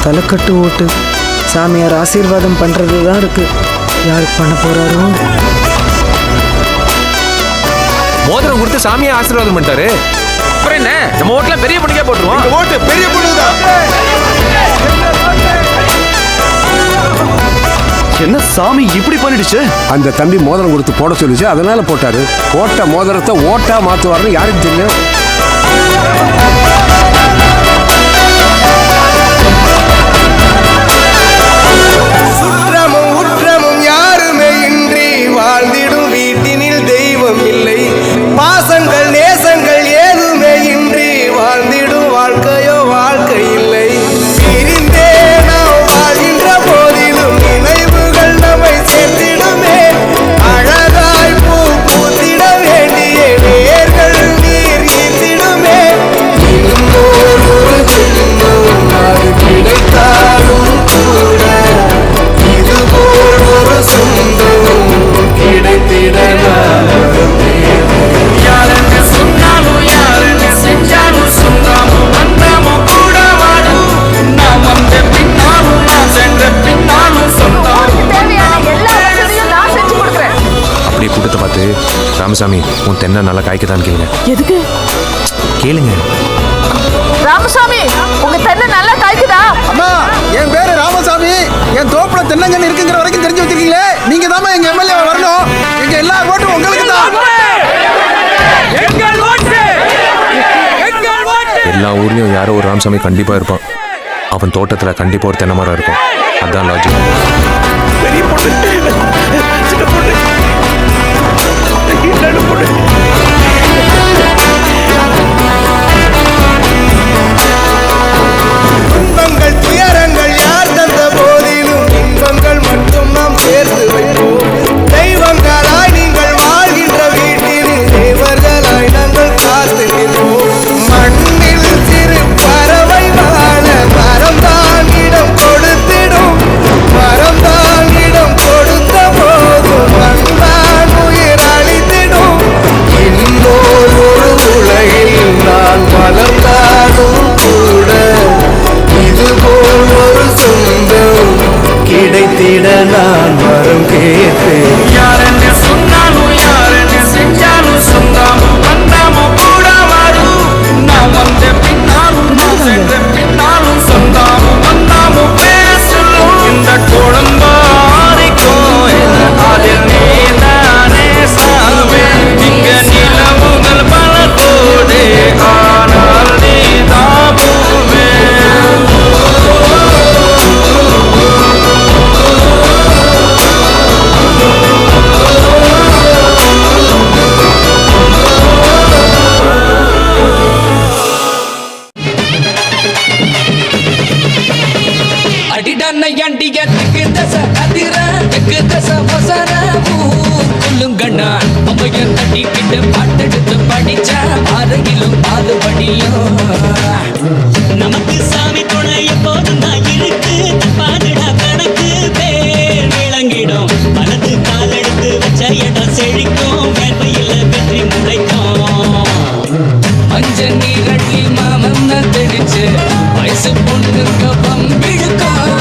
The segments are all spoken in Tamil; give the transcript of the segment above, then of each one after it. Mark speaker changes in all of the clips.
Speaker 1: தலைக்கட்டு ஓட்டு சாமியார் ஆசீர்வாதம் பண்றது தான் இருக்கு. யாருக்கு பண்ண போறாரோ?
Speaker 2: மோதிரம் கொடுத்து சாமியார் ஆசீர்வாதம் பண்ணிட்டாரு. அப்புறம் என்ன, நம்ம ஓட்டுல பெரிய பொண்ணுக்கே போட்டுருவோம்.
Speaker 3: ஓட்டு பெரிய பொண்ணுதான்.
Speaker 4: என்ன சாமி இப்படி பண்ணிடுச்சு?
Speaker 3: அந்த தம்பி மோதிரம் கொடுத்து போட சொல்லிச்சு, அதனால போட்டாரு. போட்ட மோதிரத்தை ஓட்டா மாத்துவாருன்னு யாருக்கு தெரியும்?
Speaker 5: சுற்றமும் உற்றமும் யாருமே இன்றி வாழ்ந்திடும் வீட்டினில் தெய்வம் இல்லை. பாசங்கள் நேசங்கள் ஏதுமே இன்றி வாழ்ந்திடும் வாழ்க்கையோ வாழ்க்கை இல்லை. பிரிந்தே நாம் வாழ்கின்ற போதிலும் நினைவுகள் நம்மை சேர்த்திடுமே. அழகாய் பூ பூத்திட வேண்டிய வேர்கள் நீர் ஈர்த்திடுமே. இன்னொரு ஜென்மம் அது கிடைத்தாலும் கூட இதுபோல் ஒரு சொந்தம் கிடைத்திட யாரென்று சொன்னாலும் யாரென்று செஞ்சாலும் சொன்னாலும் வந்தாமோ கூட வாடும். நாம் வந்த பின்னாலும் நான் சென்ற பின்னாலும் சொன்னாலும்
Speaker 6: தேவையான எல்லா வசதியும் நான் செஞ்சு கொடுக்குறேன்.
Speaker 2: அப்படியே கூட்டத்தை பார்த்து, ராமசாமி உன் தென்னை நல்லா காய்க்குதான்னு கேளுங்க.
Speaker 6: எதுக்கு
Speaker 2: கேளுங்க.
Speaker 6: ராமசாமி, உங்க தென்னை நல்லா காய்க்குதா?
Speaker 7: அம்மா, என் பேரு ராமசாமி. என் தோப்புல தென்னங்கன்னு இருக்குங்கிற வரைக்கும் தெரிஞ்சு வச்சிருக்கீங்களே. நீங்க தான் எங்க எம்எல்ஏ வரணும். எங்க எல்லா ஓட்டும் உங்களுக்கு தான்.
Speaker 2: எல்லா ஊர்லயும் யாரோ ஒரு ராமசாமி கண்டிப்பா இருப்பான். அவன் தோட்டத்துல கண்டிப்பா ஒரு தென்னை மரம் இருக்கும். அதான் லாஜிக்.
Speaker 5: துன்பங்கள் துயரங்கள் யார் தந்த போதிலும் இன்பங்கள் மட்டும் நாம் சேர்த்து வைப்போம். தெய்வங்களாய் நீங்கள் வாழ்கின்ற வீட்டில் தேவர்களாய் நாங்கள் காத்து நிற்போம். மண்ணில் சிறு பறவை வாழ மரம்தான் இடம் கொடுத்திடும். மரம்தான் இடம் கொடுத்த போதும் மண்தான் உயிர் அளித்திடும். இன்னொரு உலகில் நான் வளர்ந்தாலும் கூட இதுபோல் ஒரு சொந்தம் கிடைத்திட நான் வரம் கேட்பேன். யாரென்று சொன்னாலும் யாரென்று செஞ்சாலும் சொந்தாமும் வந்தாமும் கூட வரும். நாம் வந்த பின்னாலும் நாம் சென்ற பின்னாலும் சொந்தாமும் வந்தாமும் பேசலும். இந்த குழம்பாரிக்கும் அதில் நீதானே சாவே. இங்க நிலவுகள் பல கோடே ஆனால் நீதான் பூவே.
Speaker 8: அடிடன்னையண்டியத்துக்கு தச அதிர தெக்கு தச வசர ஊருங்கண்ணா அம்மைய தட்டிக்கிட்டு பாட்டெடுத்து படிச்ச அருகிலும் பாதுபடியும் நமக்கு சாமி துணை எப்போதும் தான் இருக்கு. பாதுடா கணக்கு பேர் விளங்கிடும். மனது காலெடுத்து வச்ச இடம் செழிக்கும். வேர்வையில் வெற்றி முளைக்கும். மஞ்ச நீரட்டி மாமன் தெளிச்சு வயசு பொண்ணுங்க பம்பிழுக்கும்.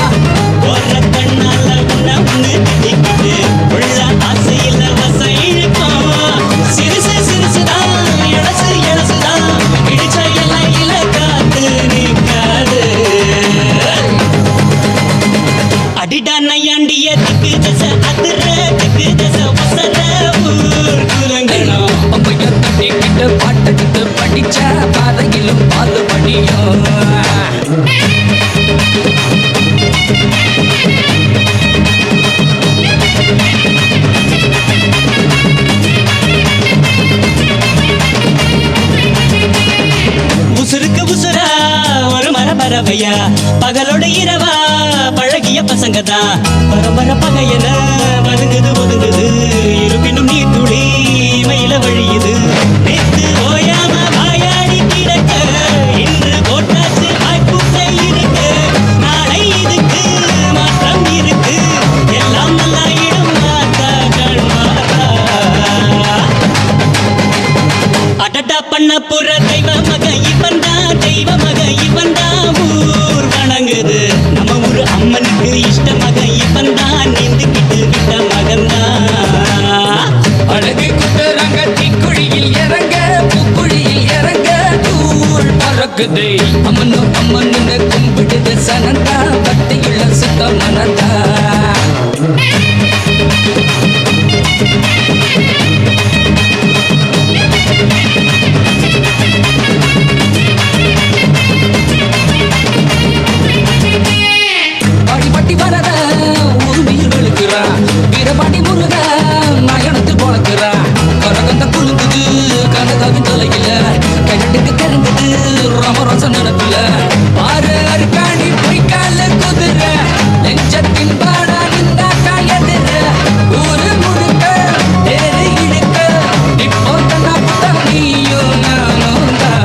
Speaker 8: ஒரு கண்ணால உன்ன ஒண்ணு திட்டிக்கிட்டு உள்ள ஆசையில வசம் இழுக்கும். சிறுசு சிறுசுதான் இழசு இழசுதான் இடிச்ச எல்லையில காத்து நிற்காது. அடிடா நையாண்டிய திக்கு தசை அதிர திக்கு தசை வசர ஊர் குலங்கணும். அம்மைய தட்டிக்கிட்டு பாட்டுக்கிட்டு படிச்ச பாதையிலும் பாதுபடியும். உசுருக்கு உசுரா ஒரு மரபரவையா பகலோட இரவா பழகிய பசங்க தான். பரம்பர பகையன வதுங்குது ஒதுங்குது. இருப்பினும் நீ துளி மயில வழியுது. நேத்து ஓயாம வாயாடி கிடக்க இன்று போட்டாச்சு வாய்ப்புட்டை இருக்கு. நாளை இதுக்கு மாற்றம் இருக்கு. எல்லாம் நல்லா இடம் மாத்தா கண்மாத்தா. அடடா பண்ண புற தெய்வ மக இவன் தான். தெய்வ மக இவன் தான். ஊர் வணங்குது.
Speaker 5: கொடுக்குது அம்மனு அம்மனு கும்பிடுது சனந்தா பக்தியுள்ள சுத்த மனந்தா பாடி வரத உரிமையில் வெளுக்கிறா வீரபாடி முருக நயனத்தில் பொழக்கிறா கரகந்த குலுங்குது கனகாவின் தலையில கைகட்டுக்கு தெரிந்தது ரமரசம் நினைப்பில பாரு அருக்காணி பொய்க்கால குதிர நெஞ்சத்தின் பாடா நின்றா காயதிர ஊரு முழுக்க தேரு இழுக்க இப்போ தன்னா நீயும் நானும் தான்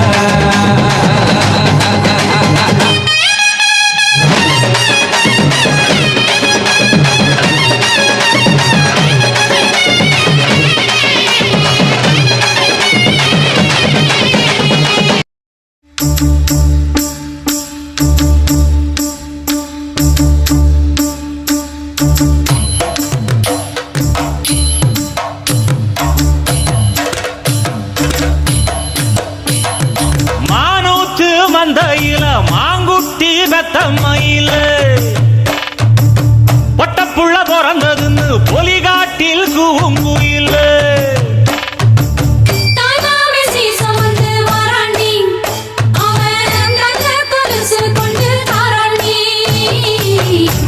Speaker 8: மானூத்து மந்தையில மாங்குட்டி பெத்தம்மையில பொட்டப்புள்ள பிறந்ததுன்னு பொலிகாட்டில் கூங்குயில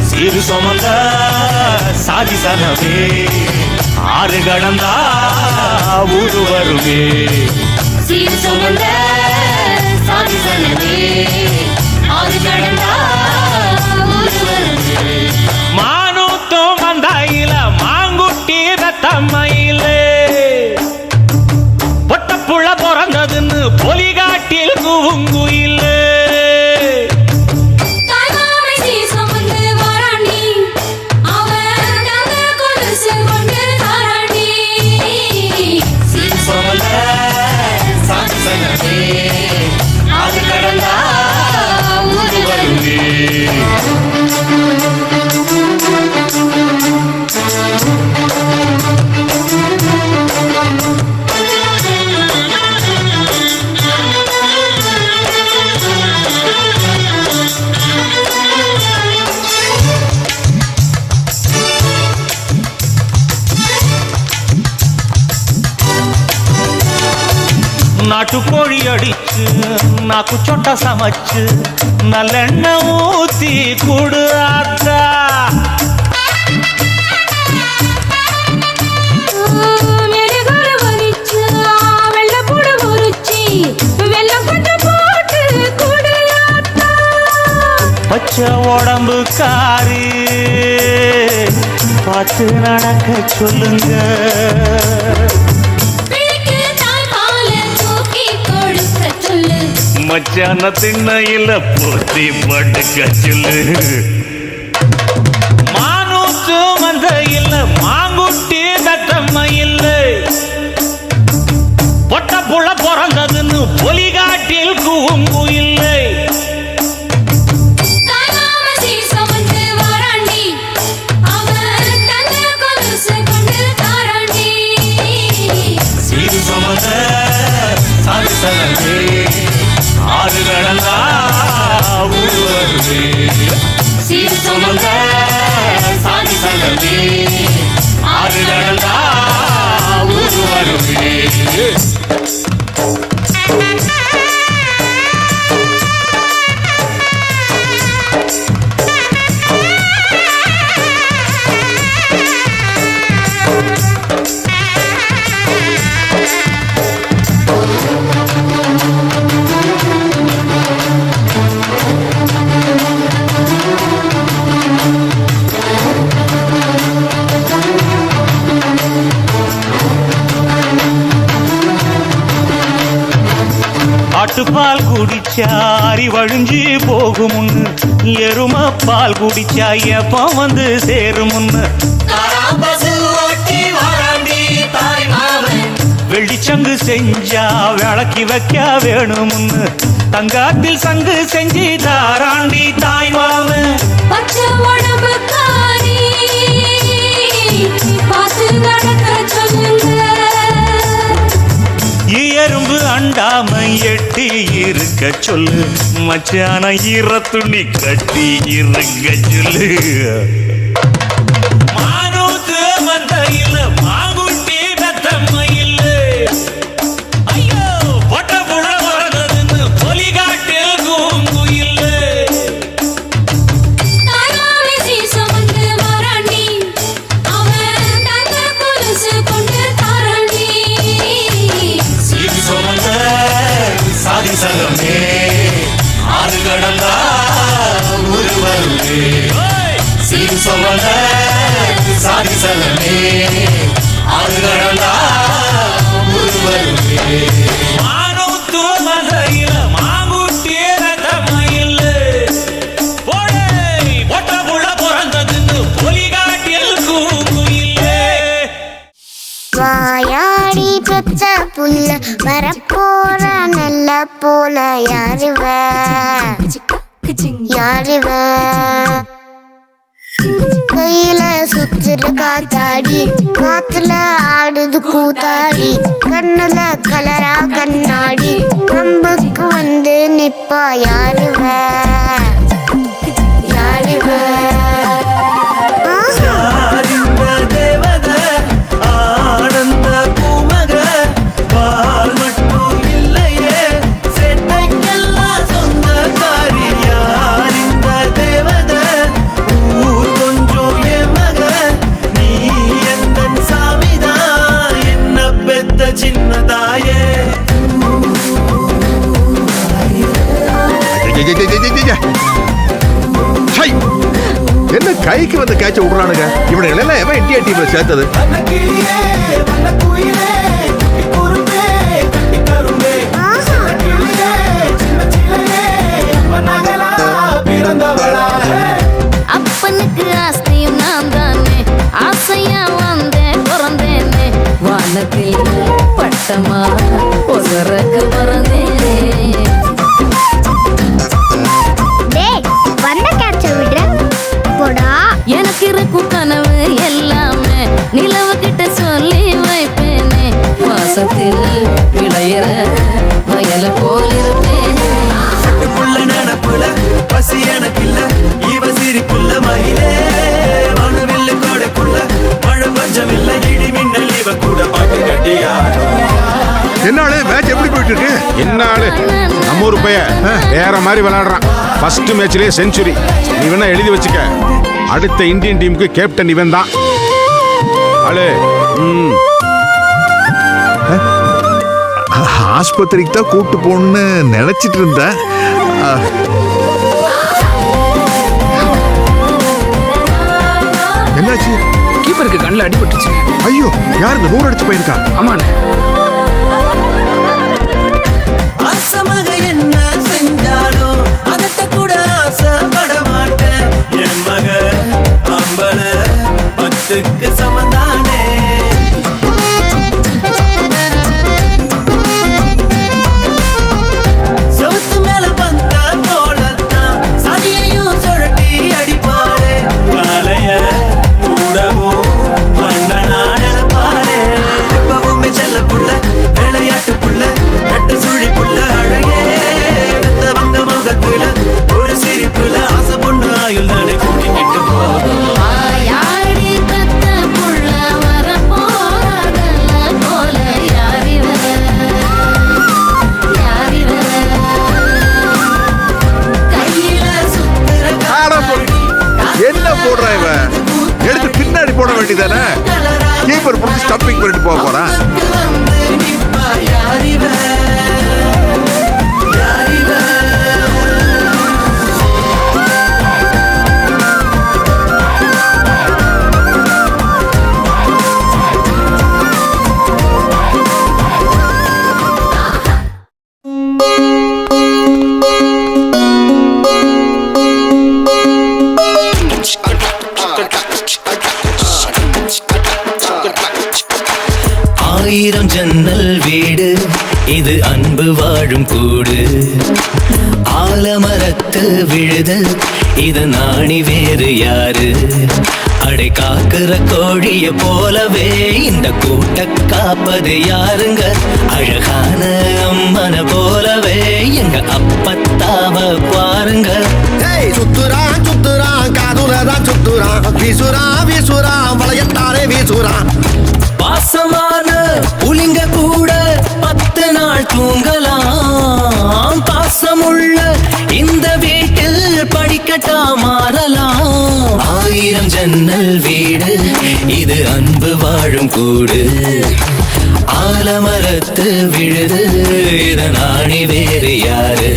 Speaker 8: சிறு சுமந்த சாதி சனவே ஆறு கடந்தா ஊரு வருவே
Speaker 9: சீர் சுமந்த சாதி சனவே ஆறு கடந்தா ஊரு வருவே
Speaker 8: மானூத்தும் மந்தாயில மாங்குட்டி ரத்தம்மையில பொட்டப்புள்ள பிறந்ததுன்னு பொலிகாட்டில் கூங்குயில
Speaker 9: ஆறு கடந்தா ஊரு வருவே
Speaker 8: நாட்டுக்கோழி அடிச்சு நாக்கு சொட்ட சமைச்சு நல்லெண்ணெய் ஊத்தி கூடு ஆத்தா பச்சை உடம்பு காரி பார்த்து நடக்க சொல்லுங்க மச்சான திண்ணையில போத்தி படுக்க சொல்லு மானூத்து மந்தையில மாங்குட்டி தத்தம்மையில பொட்ட புள்ள பிறந்ததுன்னு பொலிகாட்டில் கூங்குயில்லை சிறு சுமந்த சாதி சனவே ஆறு கடந்தா ஊரு வருவே
Speaker 9: சீர் சுமந்த சாதி சனவே
Speaker 8: ஆறு கடந்தா ஊரு வருவே ஆட்டுப்பால் குடிச்சா அறிவழிஞ்சு போகுமுன்னு எரும பால் குடிச்சா எப்ப வந்து சேருமுன்னு வெள்ளிச்சங்கு செஞ்சா விளக்கி வைக்க வேணுமுன்னு தங்காத்தில் சங்கு செஞ்சு தாராண்டி தாய் மாமன் எறும்பு அண்டாம எட்டி இருக்கு இருக்க சொல்லு மச்சான ஈர துணி கட்டி இருக்க சொல்லு மானூத்து மந்தையில மாங்குட்டி வெத்தம்மையில் ஐயோ பொட்ட புழ வரதுன்னு பொலிகாட்டில் கூங்குயில்
Speaker 9: தாராவி சீசமந்து வராண்டி அவன் தந்த கொலுசு கொண்டு தாராண்டி
Speaker 8: சீது சுமந்த சாதி சங்கமே ஆறு கடந்தா ஊரு வருவே சீது சுமந்த சாதி சங்கமே ஆறு கடந்தா ஊரு வருவே மானூத்து மதையில மாங்குட்டி ரதமயில் போடே பொட்ட புள்ள பிறந்ததுன்னு பொலிகாட்டில் கூங்குயிலே
Speaker 10: வாயாடி பெற்ற புல்ல வரப்போற நல்ல போல யாருவ யாருவ கையில சுத்துற காத்தாடி காத்துல ஆடுது கூத்தாடி கண்ணுல கலரா கண்ணாடி கம்புக்கு வந்து நிப்பா யாருவ யாருவ
Speaker 5: ஆனந்த பூமக பால் மட்டும் இல்லையே செட்டைக்கெல்லாம் சொந்தக்காரி யார் இந்த தேவத ஊர் கொஞ்சம் என் மக நீ எந்த சாமிதான் என்ன பெத்த சின்னதாயே
Speaker 3: என்ன கைக்கு வந்து கேட்ச விடுறானுங்க இவனுங்க எல்லாம் எவன் இந்தியா டீம்ல சேர்த்தது
Speaker 9: அப்பனுக்கு ஆஸ்தியும் நான் தானே ஆசையா வந்தேன் பிறந்தேனே வானத்தில் பட்டமா ஒசரக்கு பிறந்தேனே
Speaker 10: வந்த கேட்ச விடுற போடா
Speaker 9: எனக்கு இருக்கும் கனவு எல்லாமே நிலவு கிட்ட சொல்லி வைப்பேனே வாசத்தில் விளையிற வயல போல் இருப்பேனே
Speaker 5: புள்ள நடப்புல பசி எனக்கு இல்ல இவ சிரிப்புள்ள மயிலே மனவில்ல கோடைக்குள்ள மழை பஞ்சம் இல்ல இடி மின்னல் இவ கூட பாட்டு கட்டியா
Speaker 3: என்னாலே மேட்ச் எப்படி போயிட்டு இருக்கு
Speaker 11: என்ன ஆளு நம்ம ஊர் பையன் வேற மாதிரி விளையாடுறான் ஃபர்ஸ்ட் மேட்ச்லயே செஞ்சுரி நீ வேணா எழுதி வச்சுக்க அடுத்த இந்தியன் டீமுக்கு கேப்டன் இவன் தான் ஆளு
Speaker 12: ஆஸ்பத்திரிக்கு தான் கூட்டு போகணும்னு நினைச்சிட்டு இருந்தேன் என்னாச்சு
Speaker 1: கீப்பருக்கு கண்ணில் அடிபட்டுச்சு.
Speaker 12: ஐயோ யார் இந்த 100 அடிச்சு போயிருக்கா
Speaker 1: ஆமாண்ணே.
Speaker 5: ஆசமாக என்ன செஞ்சாலும் அதட்ட கூட ஆசைப்பட மாட்டேன் என் மக அம்பல 10க்கு சமந்தானே சொத்து மேல பந்த போலத்தான் சதியையும் சுழட்டி அடிப்பாரு காலைய கூடவும் மன்னனா நினைப்பாரு எப்பவுமே செல்ல புள்ள விளையாட்டு புள்ள நட்டு சுழி புள்ள அழகே வந்த முகத்துல ஒரு சிரிப்புல ஆசை பொண்ணு ஆயுள் தானே கூட்டிக்கிட்டு போகும்
Speaker 9: யாடி பெத்த புள்ள வரப்போறதல்ல போல யாரிவ கையில சுத்துற
Speaker 12: என்ன போடுற இவன் எடுத்து பின்னாடி போட வேண்டியதானே கீப்பர் புடிச்சு ஸ்டம்பிங் பண்ணிட்டு போக போறான்
Speaker 5: வந்து நிப்பா யாரிவ யாரிவ ஆயிரம் ஜன்னல் வீடு இது அன்பு வாழும் கூடு ஆலமரத்து விழுது இது நாணி வேறு யாரு அடை காக்குற கோழிய போலவே இந்த கூட்ட காப்பது யாருங்க? அழகான அம்மன போலவே எங்க அப்பத்தாவ பாருங்க.
Speaker 7: சுத்துறான் சுத்துறான் காதுலதான் சுத்துறான், வீசுறான் வீசுறான் வளையத்தாரே வீசுறான்.
Speaker 5: பாசமான புலிங்க கூட 10 நாள் தூங்கலாம். பாசமுள்ள இந்த வீட்டில் படிக்கட்டா மாறலாம். 1000 ஜன்னல் வீடு இது அன்பு வாழும் கூடு. ஆலமரத்து விழுது இதன் ஆணி வேறு யாரு?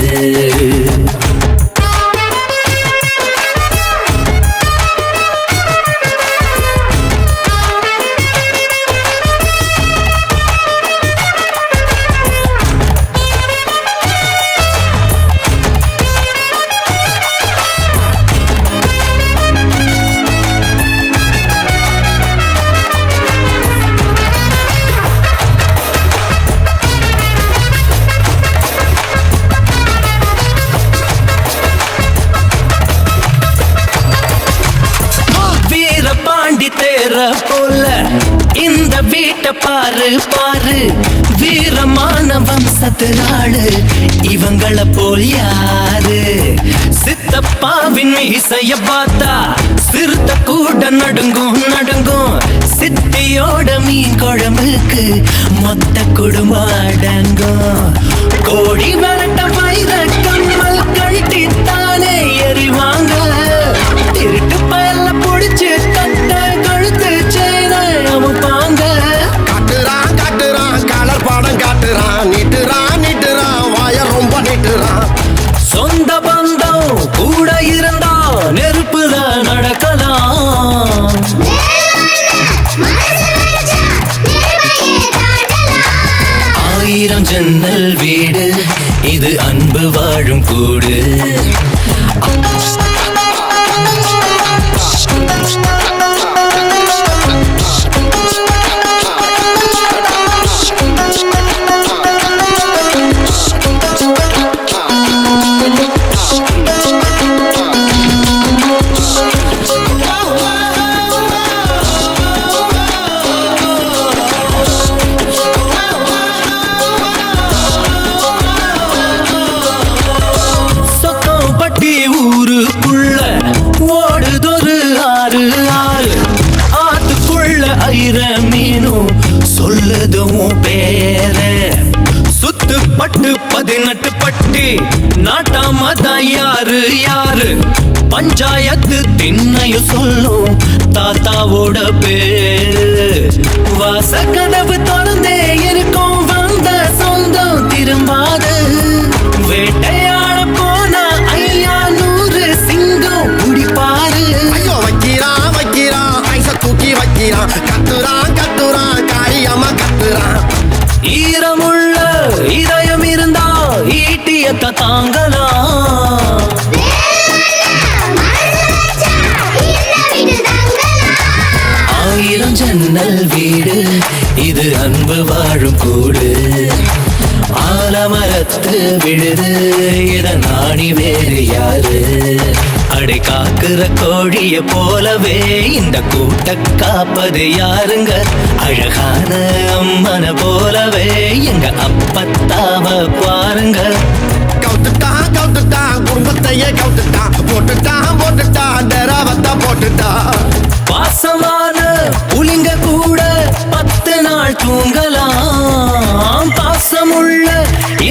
Speaker 5: போல இந்த வீட்டை பாரு பாரு, வீரமான வம்சத்தினாளு இவங்கள போல் யாரு? சித்தப்பாவின் மீசைய பார்த்தா சிறுத்த கூட நடுங்கும் நடுங்கும். சித்தியோட மீன் குழம்புக்கு மொத்த குடும்பம் அடங்கும். கோழி விரட்ட வைர கம்மல் கழட்டித்தானே எறிவாங்க. திருட்டு பயல புடிச்சு தட்ட கழுத்து சேன அமுப்பாங்க.
Speaker 7: காட்டுறான் காட்டுறான் கலர் பாடம் காட்டுறான், நீட்டுறான் நீட்டுறான் வாய ரொம்ப நீட்டுறான்.
Speaker 5: சொந்த பந்தம் கூட இருந்தா நெருப்புல நடக்கலாம். 1000 ஜன்னல் வீடு இது அன்பு வாழும் கூடு. ஊருக்குள்ள ஓடுதொரு ஆறு ஆறு, ஆத்துக்குள்ள ஐர மீனும் சொல்லுதும் பேர. சுத்து பட்டு 18 பட்டி நாட்டாமதான் யாரு யாரு? பஞ்சாயத்து திண்ணையும் சொல்லும் தாத்தாவோட பேரு. வாசக்கதவு திறந்தே இருக்கும் வந்த சொந்தம் திரும்பாது. வேட்டையாட போன 500 சிங்கம் குடிப்பாரு.
Speaker 7: ஐயோ வைக்கிறான் வைக்கிறான் ஐச தூக்கி வைக்கிறான், கத்துறான் கத்துறான் காரியமா கத்துறான்.
Speaker 5: ஈரமுள்ள இதயம் இருந்தா ஈட்டியத்த தாங்கலாம். 1000 ஜன்னல் வீடு இது அன்பு வாழும் கூடு. ஆலமரத்து விழுது இதன் ஆணி வேறு யாரு? அடை காக்குற கோழிய போலவே இந்த கூட்ட காப்பது யாருங்க? அழகான அம்மன போலவே எங்க அப்பத்தாவ பாருங்க.
Speaker 7: கவுத்துட்டான் கவுத்துட்டான் குடும்பத்தையே கவுத்துட்டான், போட்டுட்டான் போட்டுட்டான் டெராவத்தா போட்டுட்டான்.
Speaker 5: பாசமான புலிங்க கூட 10 நாள் தூங்கலாம். பாசமுள்ள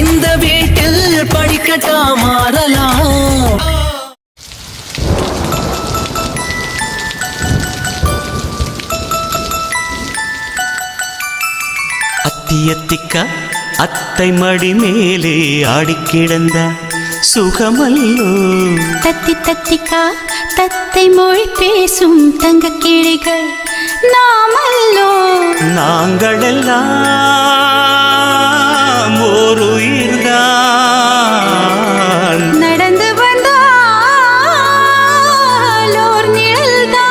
Speaker 5: இந்த வீட்டில் படிக்கட்டா மாறலாம்.
Speaker 8: அத்தியத்திக்கா அத்தை மடி மேலே ஆடிக்கிடந்த சுகமல்லோ.
Speaker 9: தத்தி தத்திக்கா தத்தை மொழி பேசும் தங்க கிளிகள் நாமல்லோ.
Speaker 8: நாங்களெல்லாம் ஒரு உயிர்தான்,
Speaker 9: நடந்து வந்தால் ஓர் நிழல்தான்.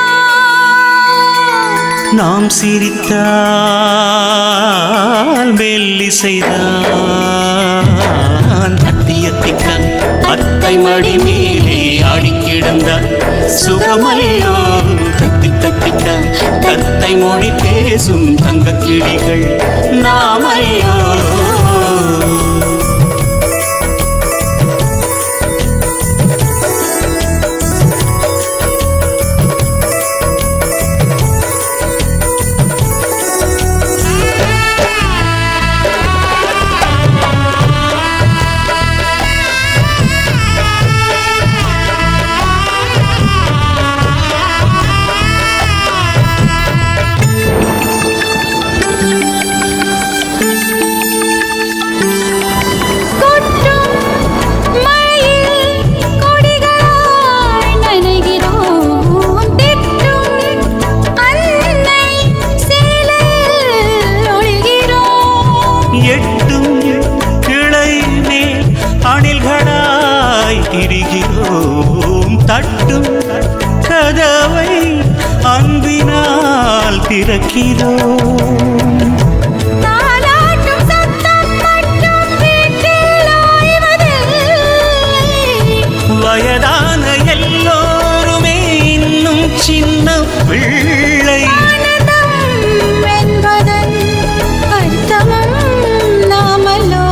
Speaker 8: நாம் சிரித்தால் மெல்லிசைதான். அத்தியத்திக்கா அத்தை மடி மேலே ஆடிக்கிடந்த சுகமல்லோ. தத்தி தத்தி
Speaker 5: தத்தை மொழி பேசும் தங்க கிளிகள் நாமையோ. தட்டும் கதவை அன்பினால் திறக்கிறோம். வயதான எல்லோருமே இன்னும் சின்ன பிள்ளை
Speaker 9: என்பதன் அர்த்தமும் நாமலோ.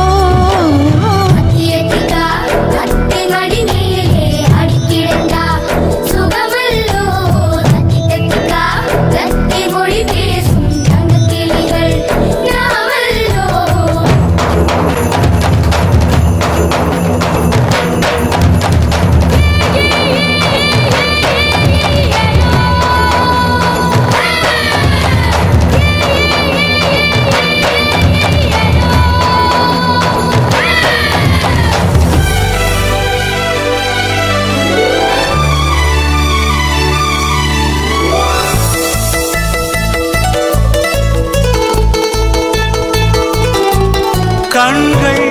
Speaker 5: கண்கள்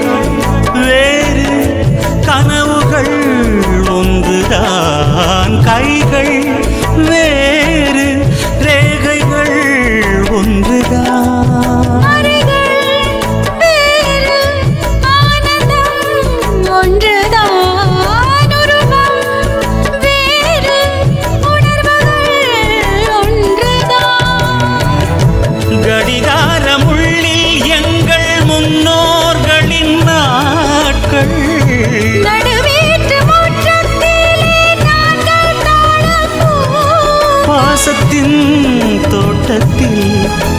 Speaker 5: வேறு கனவுகள் ஒன்றுதான், கைகள் வேறு ரேகைகள் ஒன்றுதான். பாசத்தின் தோட்டத்தில்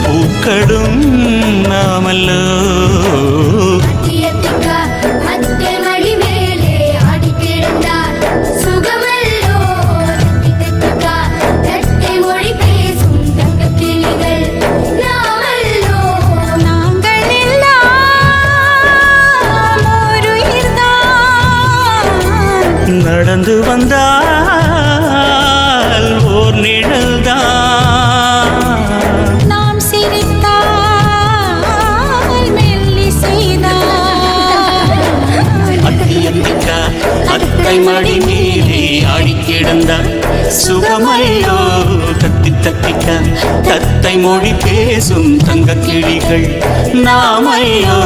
Speaker 5: பூக்களும் நாமல்லோ. நடந்து வந்தால் ஓர் நிழல்தான்,
Speaker 9: நாம் சிரித்தால் மெல்லி செய்தால்.
Speaker 5: அத்தியத்திக்கா அத்தை மடி மீறி ஆடி கிடந்தார் சுகமையோ. தத்தி தத்திக்கா தத்தை மொழி பேசும் தங்க கிளிகள் நாமையோ.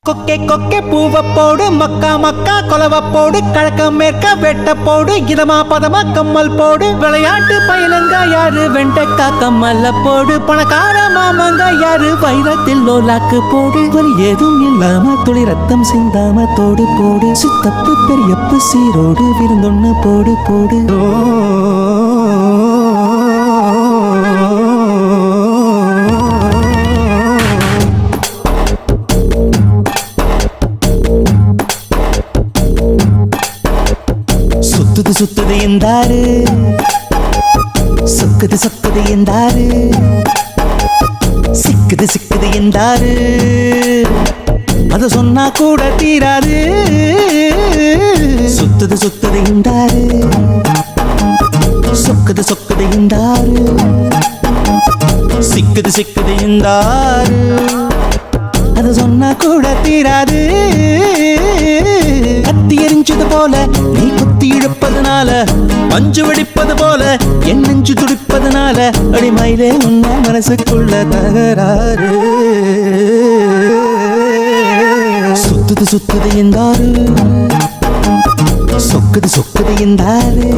Speaker 1: கொக்கே கொக்கே பூவ போடு, மக்கா மக்கா கொலவ போடு, கிழக்க மேற்க வெட்ட போடு, இதமா பதமா கம்மல் போடு. விளையாட்டு பயிலங்க யாரு வெண்டைக்கா கம்மல்ல போடு. பணக்கார மாமங்க யாரு வைரத்தில் லோலாக்கு போடு. வலி ஏதும் இல்லாம துளி ரத்தம் சிந்தாம தோடு போடு. சித்தப்பு பெரியப்பு சீரோடு விருந்தொன்னு போடு போடு. சுத்துது சுத்துது என்றாரு, சொக்குது சொக்குது என்றாரு, சிக்குது சிக்குது என்றாரு. அத சொன்னா கூட தீராது. சுத்துது சுத்துது என்றாரு, சொக்குது சொக்குது என்றாரு, சிக்குது சிக்குது என்றாரு. அத சொன்னா கூட தீராது. கத்தி எரிஞ்சது போல நீ குத்தி இழுப்பதனால, பஞ்சு வெடிப்பது போல என் நெஞ்சு துடிப்பதனால, அடிமயிலே உன்ன மனசுக்குள்ள தகராறு. சுத்துது சுத்துது என்றாரு, சொக்குது சொக்குது என்றாரு,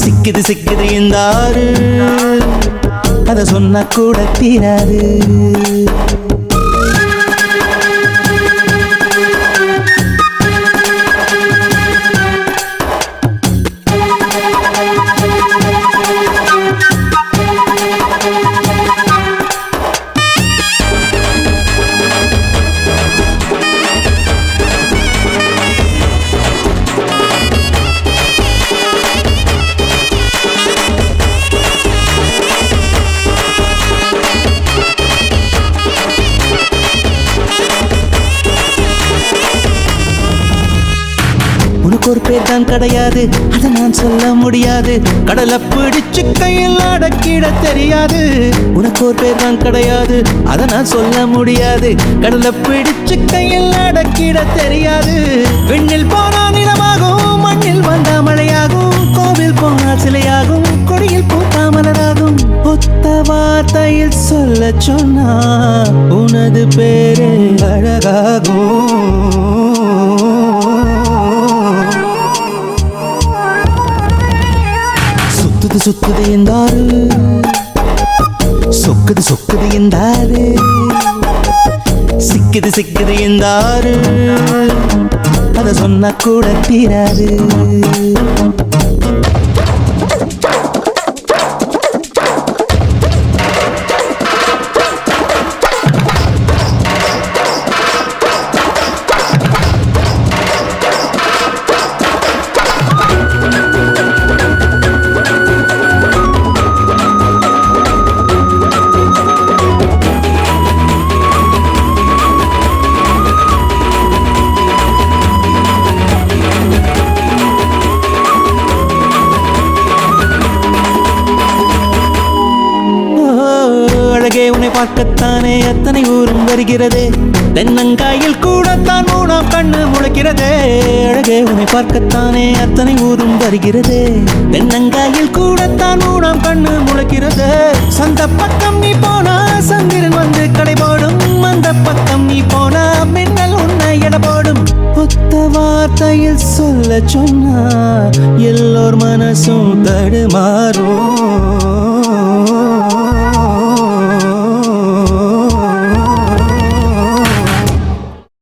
Speaker 1: சிக்கு சிக்குது சிக்குது இந்த ஆறு அத சொன்னா கூட தீராது உனக்கு ஒரு பேர் தான் கிடையாது அதை நான் சொல்ல முடியாது கடலை பிடிச்சு கையில் அடக்கிட தெரியாது உனக்கு ஒரு பேர் தான் கிடையாது அதை நான் சொல்ல முடியாது கடலை பிடிச்சு கையில் அடக்கிட தெரியாது விண்ணில் போனா நிலமாகும் மண்ணில் வந்தா மழையாகும் கோவில் போனா சிலையாகும் கொடியில் பூத்தா மலராகும் ஒத்த வார்த்தையில் சொல்ல சொன்னா உனது பேரு அழகாகும் சுத்துது என்றாரு சொக்குது சொக்குது என்றாரு சிக்குது சிக்குது என்றாரு அத சொன்னா கூட தீராது அழகே உன்னை பார்க்கத்தானே எத்தனை ஊரும் வருகிறதே தென்னங்காயில் கூடத்தான் மூணாம் கண்ணு முளைக்கிறதே அழகே உன்னை பார்க்கத்தானே அத்தனை ஊரும் வருகிறதே தென்னங்காயில் கூடத்தான் மூணாம் கண்ணு முளைக்கிறதே சந்த பக்கம் நீ போனா சந்திரன் வந்து கடை போடும் அந்த பக்கம் நீ போனா மின்னல் உன்னை எடை போடும் ஒத்த வார்த்தையில் சொல்ல சொன்னா எல்லோர் மனசும் தடுமாறும்